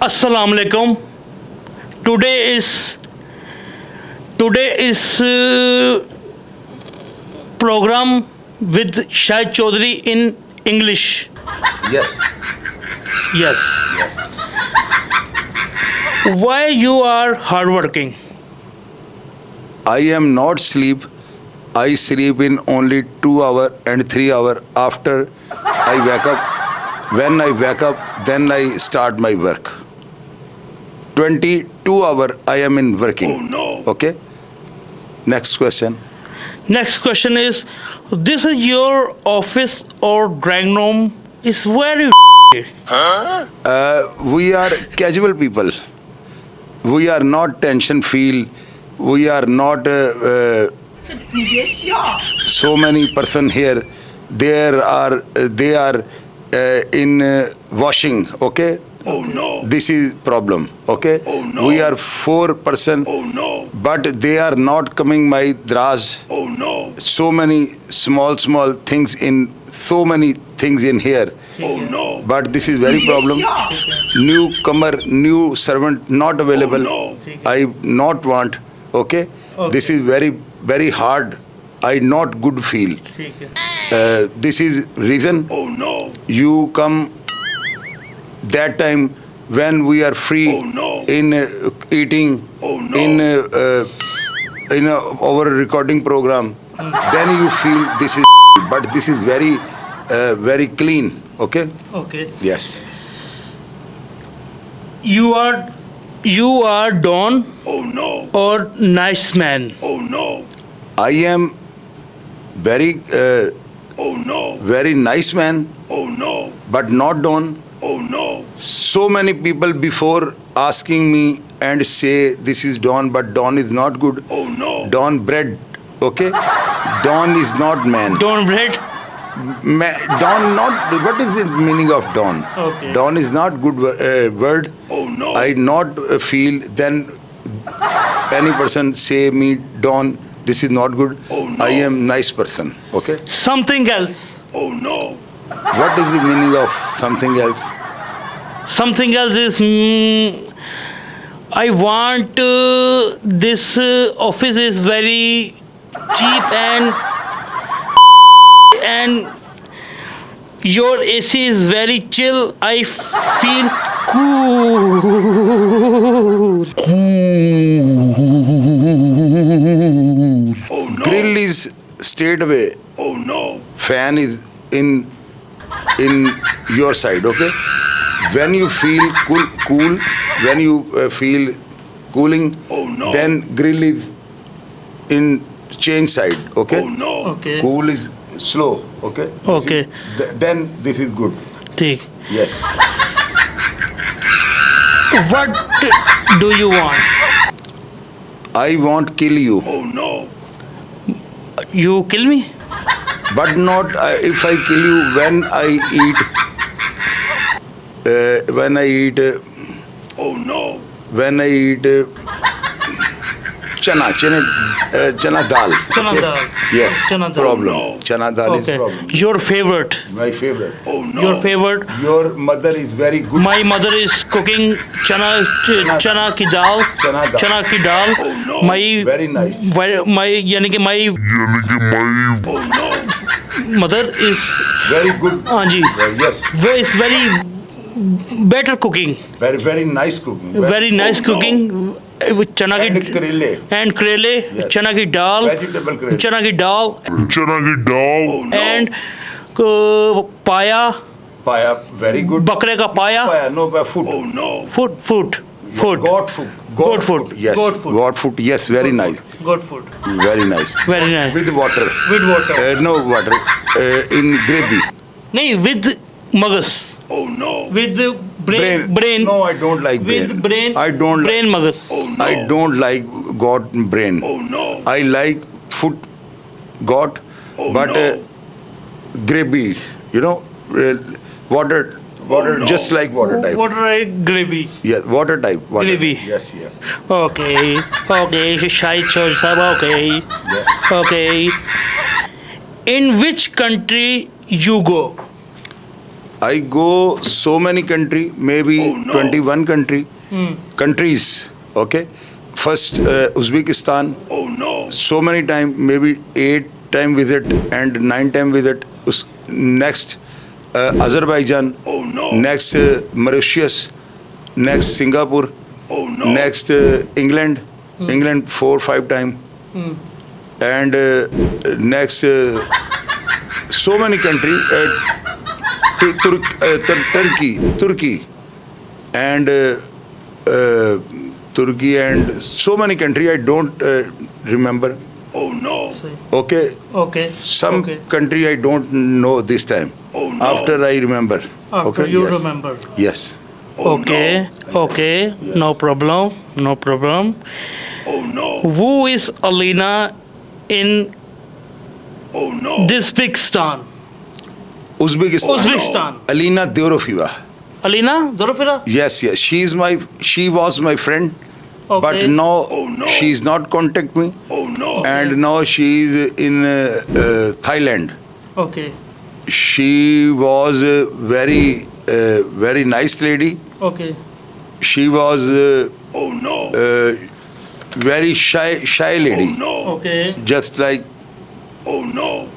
Assalamu alaikum. Today is program with Shahid Chaudhary in English. Yes. Yes. Yes. Why you are hardworking? I am not sleep. I sleep in only 2 hour and 3 hour after I wake up. When I wake up, then I start my work. 22 hour I am in working. Oh, no. Okay. Next question. Next question is, this is your office or drawing room? It's very We are casual people. We are not tension feel. We are not so many person here. They are in washing. Okay. Oh no. This is problem. Okay. Oh, no. We are 4 person. Oh no. But they are not coming my dras. Oh no. So many small things in so many things in here. Oh no. But this is very problem. Newcomer, new servant not available. Oh, no. I not want. Okay. This is very hard. I not good feel. This is reason. Oh no. You come that time when we are free Oh, no. in eating Oh, no. in our recording program. Then you feel this is but this is very clean. Okay. Okay. Yes. You are Don. Oh no. Or nice man. Oh no. I am very Oh no. very nice man, Oh no. but not Don. Oh no. So many people before asking me and say this is Don, but Don is not good. Oh no. Don bread. Okay. Don is not man. Don bread. Don not. What is the meaning of Don? Okay. Don is not good word. Oh no. I not feel. Then any person say me Don. This is not good. Oh, no. I am nice person. Okay. Something else. Oh no. What is the meaning of something else? Something else is I want this office is very cheap and your AC is very chill. I feel cool. Oh no. Grill is stayed away. Oh no. Fan is in your side. Okay. When you feel cool, when you feel cooling, Oh no. then grill is in change side. Okay. Oh no. Okay. Cool is slow. Okay. Okay. Then this is good. ठीक. Yes. What do you want? I won't kill you, Oh no. You kill me? but not if I kill you when I eat. When I eat Oh no. chana dal. Chana Okay? dal. Yes. Chana dal. Problem. No. Chana dal is Okay. problem. Your favorite. My favorite. Oh no. Your favorite. Your mother is very good. My mother is cooking chana ki dal. Chana dal. Chana ki dal. Oh no. My Very nice. my yani कि my Oh no. mother is Very good. हाँ जी. Yes. Is very better cooking. Very nice cooking. Very nice no. cooking with chana And ki karele. and karele, Yes. chana ki dal, Vegetable karele. chana ki dal Oh no. and paya, Paya. Very good. बकरे का पाया, Paya. No, food. Oh no. food. Goat food. Goat food. Yes. Goat food. Goat food. Yes. Very nice. Good food. Very nice. Very nice. With water. With water. No water. In gravy. नहीं with magas. Oh no. With brain. No, I don't like brain. With brain. I don't. Brain magas. Oh no. I don't like goat brain. Oh no. I like food, goat, Oh, but no. gravy. You know, water, no. just like water type. Water gravy. Yes, water type. Water. Gravy. Yes. Okay. Shahid Chaudhary sahab. Okay. Yes. Okay. In which country you go? I go so many country, maybe 21 countries. Okay, first Uzbekistan. Oh no. So many time, maybe 8 time visit and 9 time visit. Next Azerbaijan. Oh no. Next Mauritius. Next Singapore. Oh no. Next England. England 4-5 time. And next so many country. Turkey, and Turkey and so many country I don't remember. Oh no. Okay, Okay. some Okay. country I don't know this time. Oh no. After I remember. After Okay, you yes. remember. Yes. Okay. Okay. No problem. No problem. Oh no. Who is Alina in Oh no. Uzbekistan? Uzbekistan. Uzbekistan. Alina Diorofeva. Alina Dorofira? Yes, yes. She was my friend. Okay. But now Oh, no. she's not contact me. Oh no. And now she is in Thailand. Okay. She was a very nice lady. Okay. She was Oh no. very shy lady, Oh no. Okay. just like Oh no.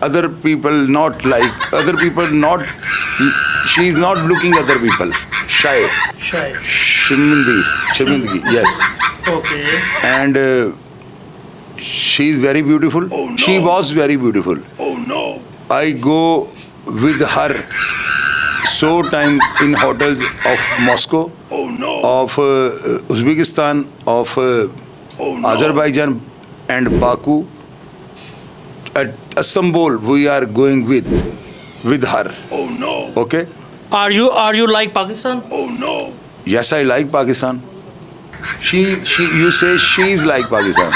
other people. Not like other people. Not she is not looking other people. Shy, Shy. shimindagi. Yes, Okay. and she is very beautiful. Oh, no. She was very beautiful. Oh no. I go with her so time in hotels of Moscow, Oh no. of Uzbekistan, of Oh no. Azerbaijan and Baku. At Istanbul, we are going with her. Oh no. Okay. Are you like Pakistan? Oh no. Yes, I like Pakistan. She you say she is like Pakistan.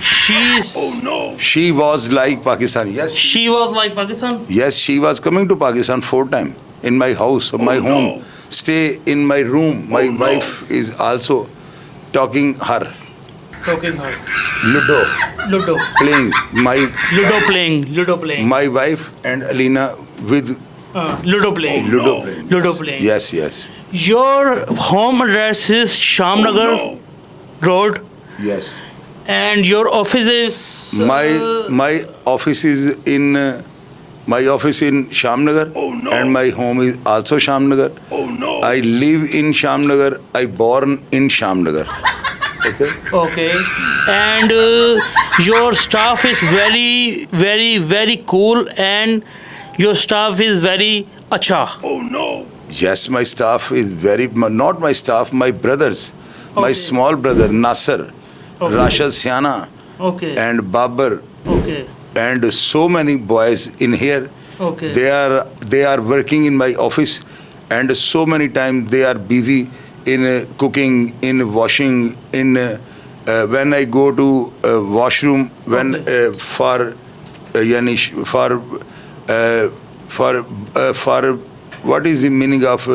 She's Oh no. She was like Pakistan. Yes. she was like Pakistan. Yes, she was coming to Pakistan 4 times in my house, my Oh, home. no. Stay in my room. My Oh, no. wife is also talking her. Talking her. Ludo Ludo. playing. Ludo playing. My wife and Alina with Ludo playing. Ludo no. playing. Ludo playing. Yes, yes. Your home address is Shamnagar Oh, Road, Yes. and your office is My office is in Shamnagar, Oh, no. and my home is also Shamnagar. Oh no. I live in Shamnagar. I born in Shamnagar. Okay. Okay, and your staff is very cool, and your staff is very acha. Oh no. Yes, my staff is not my staff, my brothers, my Okay. small brother Nasser, Okay. Rashid Siana, Okay. and Babar, Okay. and so many boys in here. Okay. They are working in my office, and so many times they are busy in cooking, in washing, in when I go to washroom, when Okay. for what is the meaning of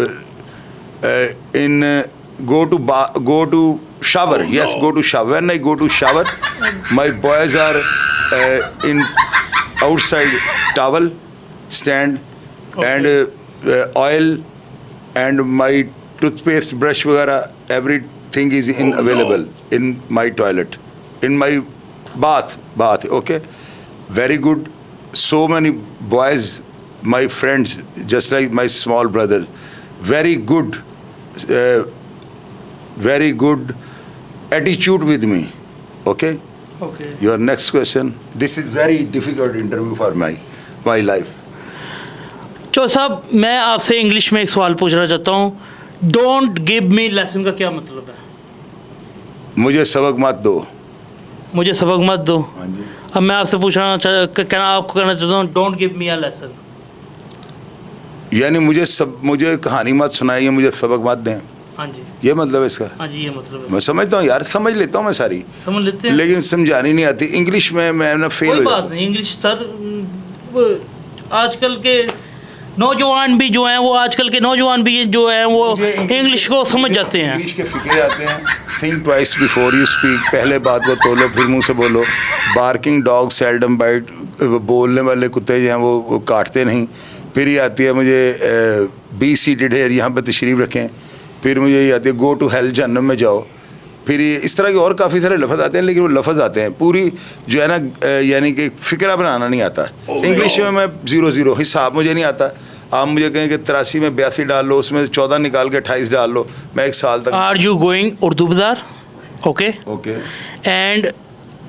go to shower. Oh, Yes, no. go to shower. When I go to shower, my boys are in outside towel stand, and oil and my toothpaste, brush वगैरह, everything is Oh, no. available in my toilet, in my bath. Okay, very good. So many boys, my friends, just like my small brother, very good attitude with me. Okay. Okay. Your next question. This is very difficult interview for my life. चो साहब, मैं आपसे English में एक सवाल पूछना चाहता हूँ। डोंट गिव मी लेसन का क्या मतलब है? मुझे सबक मत दो. मुझे सबक मत दो। हाँ जी. अब मैं आपसे आपको कहना चाहता हूँ, don't give me a lesson. यानी मुझे कहानी मत सुनाइए, मुझे सबक मत दें, हाँ जी, ये मतलब है इसका. हाँ जी, ये मतलब है। मैं समझता हूँ यार, समझ लेता हूँ मैं सारी, समझ लेते हैं। लेकिन समझानी नहीं आती. इंग्लिश में मैं ना फेल कोई हो बात जाता हूँ. नहीं, इंग्लिश सर, आजकल के नौजवान भी जो हैं वो इंग्लिश को समझ जाते हैं। इंग्लिश के फिक्रे आते हैं. Think twice before you speak. पहले बात को तोलो, फिर मुंह से बोलो. Barking dog seldom bite. बोलने वाले कुत्ते जो हैं वो काटते नहीं. फिर ये आती है मुझे बी सीटेड है, यहाँ पे तशरीफ़ रखें। फिर मुझे ये आती है गो टू हेल, जहन्नम में जाओ। फिर ये इस तरह के और काफ़ी सारे लफ्ज़ आते हैं, लेकिन वो लफ्ज़ आते हैं पूरी जो है ना यानी कि फ़िक्रा बनाना नहीं आता। इंग्लिश में मैं 0-0 हिसाब मुझे नहीं आता। आप मुझे कहें कि 83 में 82 डाल लो, उसमें 14 निकाल के 28 डाल लो, मैं 1 साल तक। Are you going Urdu Bazaar? Okay okay. And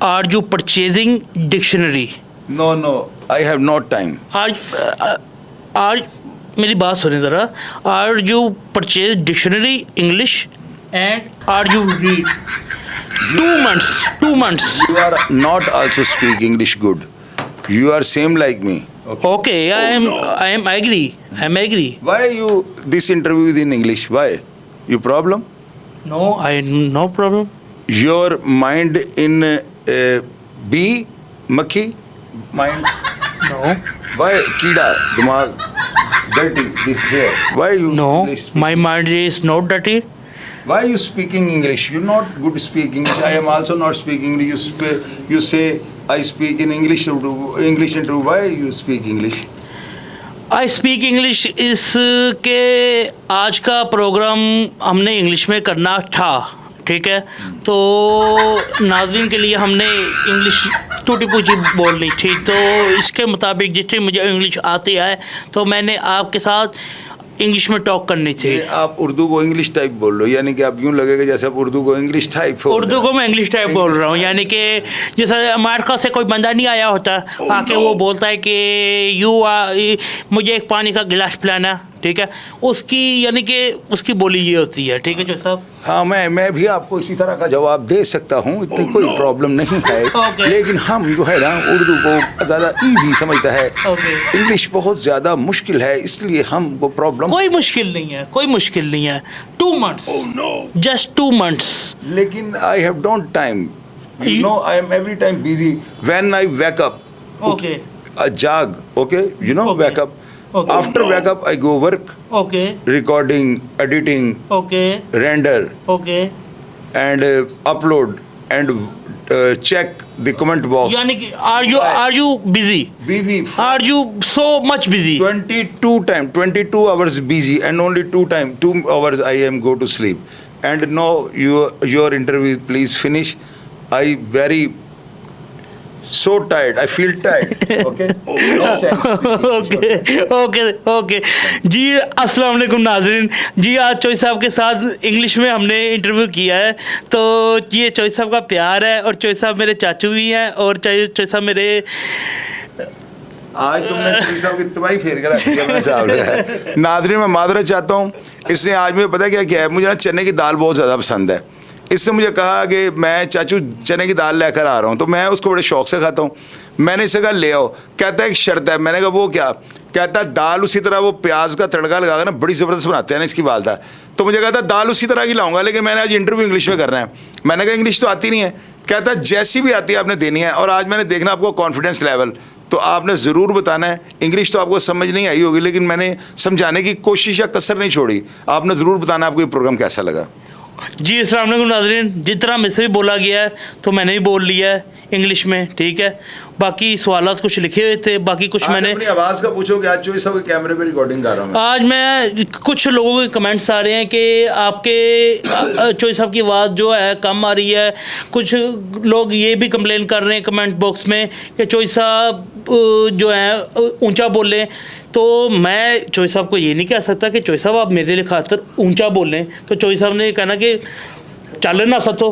are you purchasing dictionary? No I have not time. आर मेरी बात सुने ज़रा। Are you purchase dictionary English and are you read 2 months? You are not also speak English good. You are same like me. Okay, I am agree. Why you this interview is in English? Why? You problem? No problem. Your mind in B makhi mind. No. Why कीड़ा दिमाग dirty this here? Why you No, English speak? my mind is not dirty. Why you speaking English? You not good speak English. I am also not speaking English. You say I speak in English into why you speak English? I speak English इस के आज का programme हमने English में करना था, ठीक है, तो नाज़रीन के लिए हमने इंग्लिश टूटी पूची बोलनी थी, तो इसके मुताबिक जितनी मुझे इंग्लिश आती है तो मैंने आपके साथ इंग्लिश में टॉक करनी थी। आप उर्दू को इंग्लिश टाइप बोल रहे हो, यानी कि आप यूँ लगेगा जैसे आप उर्दू को इंग्लिश टाइप हो। उर्दू को मैं इंग्लिश टाइप बोल रहा हूँ, यानी कि जैसे अमेरिका से कोई बंदा नहीं आया होता आके वो बोलता है कि मुझे एक पानी का गिलास पिलाना, ठीक है, उसकी यानी कि उसकी बोली ये होती है, ठीक है जो साहब। हाँ, मैं भी आपको इसी तरह का जवाब दे सकता हूँ, इतनी कोई प्रॉब्लम नहीं है। Okay. लेकिन हम जो है ना उर्दू को ज़्यादा इजी समझता है। Okay. इंग्लिश बहुत ज़्यादा मुश्किल है, इसलिए हमको प्रॉब्लम। कोई मुश्किल नहीं है। 2 months, Oh no. just 2 months. लेकिन I have don't time, you know I am every time busy when I wake up. Okay. जाग, okay, you know Okay. Wake up. Okay. After wake up I go work, Okay. Recording, editing, Okay. Render Okay. and upload and check the comment box. यानी कि are you busy? Busy. Are you so much busy? 22 hours busy, and only 2 hours I am go to sleep. And now your interview please finish. I very so tired. I feel tired. Okay. No sense. Okay ji, अस्सलाम वालेकुम नाज़रीन जी। आज चोई साहब के साथ English में हमने इंटरव्यू किया है, तो ये चोई साहब का प्यार है, और चोई साहब मेरे चाचू भी हैं, और चोई साहब मेरे आज तुमने चोई साहब की तबाही फेर कर रखी है अपने साहब ने। नाज़रीन, मैं मादरत चाहता हूँ, इसने आज मुझे पता क्या है, मुझे ना चने की दाल बहुत ज़्यादा पसंद है। इसने मुझे कहा कि मैं चाचू चने की दाल लेकर आ रहा हूँ, तो मैं उसको बड़े शौक से खाता हूँ। मैंने इसे कहा ले आओ, कहता है एक शर्त है। मैंने कहा वो क्या? कहता है दाल उसी तरह वो प्याज का तड़का लगा कर ना बड़ी ज़बरदस्त बनाते हैं ना इसकी वालदा। तो मुझे कहता दाल उसी तरह की लाऊंगा, लेकिन मैंने आज इंटरव्यू इंग्लिश में करना है। मैंने कहा इंग्लिश तो आती नहीं है। कहता जैसी भी आती है आपने देनी है, और आज मैंने देखना आपको कॉन्फिडेंस लेवल, तो आपने ज़रूर बताना है। इंग्लिश तो आपको समझ नहीं आई होगी, लेकिन मैंने समझाने की कोशिश या कसर नहीं छोड़ी। आपने ज़रूर बताना आपको ये प्रोग्राम कैसा लगा। जी अस्सलाम वालेकुम नाज़रीन, जितना मुझसे भी बोला गया है तो मैंने भी बोल लिया है इंग्लिश में, ठीक है। बाकी सवालात कुछ लिखे हुए थे, बाकी कुछ मैंने अपनी आवाज़ का पूछो कि आज चोई साहब के कैमरे पे रिकॉर्डिंग कर रहा हूँ। आज मैं कुछ लोगों के कमेंट्स आ रहे हैं कि आपके चोई साहब की आवाज़ जो है कम आ रही है। कुछ लोग ये भी कंप्लेन कर रहे हैं कमेंट बॉक्स में कि चोई साहब जो है ऊंचा बोलें, तो मैं चोई साहब को ये नहीं कह सकता कि चोई साहब आप मेरे लिए खातर ऊंचा बोलें। तो चोई साहब ने कहना कि चल ना सतो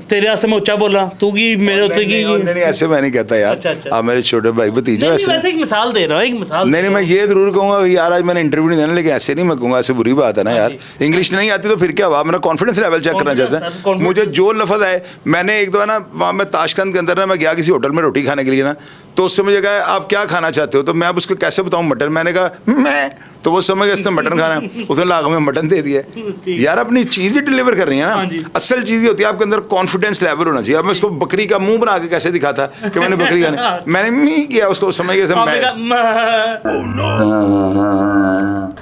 तेरे वास्ते मैं ऊंचा बोला, तू की मेरे होते की नहीं, ऐसे मैं नहीं कहता यार। अच्छा। आप मेरे छोटे भाई भतीजे नहीं, ऐसे वैसे एक मिसाल दे रहा हूँ, एक मिसाल नहीं, मैं ये जरूर कहूँगा यार आज मैंने इंटरव्यू नहीं देना, लेकिन ऐसे नहीं मैं कहूँगा, ऐसे बुरी बात है ना यार। इंग्लिश नहीं आती तो फिर क्या हुआ? मेरा कॉन्फिडेंस लेवल चेक करना चाहता है। मुझे जो लफ्ज़ है, मैंने एक दो ना वहाँ मैं ताशकंद के अंदर ना मैं गया किसी होटल में रोटी खाने के लिए ना, तो उससे मुझे कहा आप क्या खाना चाहते हो, तो मैं अब उसको कैसे बताऊँ मटन। मैंने कहा मैं, तो वो समझ गया इसने मटन खाना है, उसने लाख में मटन दे दिया। यार अपनी चीज़ ही डिलीवर कर रही है ना, असल चीज़ ही होती है आपके अंदर कॉन्फिडेंस लेवल होना चाहिए। अब मैं उसको बकरी का मुंह बना के कैसे दिखाता कि मैंने बकरी खाने, मैंने मी किया, उसको समझ गया मैं। Oh no.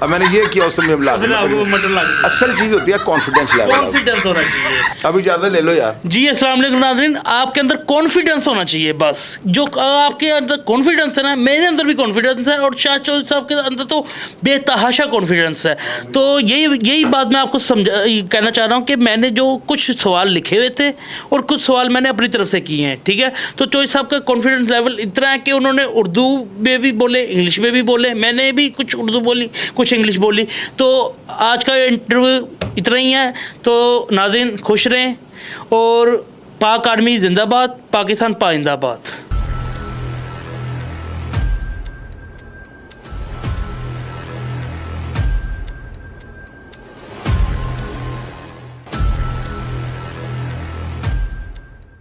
अब मैंने ये किया उसमें मिला फिर आपको मटन लग गया। असल चीज़ होती है कॉन्फिडेंस लेवल। कॉन्फिडेंस होना चाहिए। अभी ज़्यादा ले लो यार। जी अस्सलाम वालेकुम नाज़रीन, आपके अंदर कॉन्फिडेंस होना चाहिए बस। जो आपके अंदर कॉन्फिडेंस है ना, मेरे अंदर भी कॉन्फिडेंस है और शाह चौधरी साहब के अंदर तो बेतहाशा कॉन्फिडेंस है। तो यही बात मैं आपको कहना चाह रहा हूँ कि मैंने जो कुछ सवाल लिखे हुए थे और कुछ सवाल मैंने अपनी तरफ से किए हैं, ठीक है। तो चौधरी साहब का कॉन्फिडेंस लेवल इतना है कि उन्होंने उर्दू में भी बोले, इंग्लिश में भी बोले, मैंने भी कुछ उर्दू बोली, कुछ इंग्लिश बोली। तो आज का इंटरव्यू इतना ही है। तो नाज़रीन खुश रहें और पाक आर्मी जिंदाबाद, पाकिस्तान पाइंदाबाद।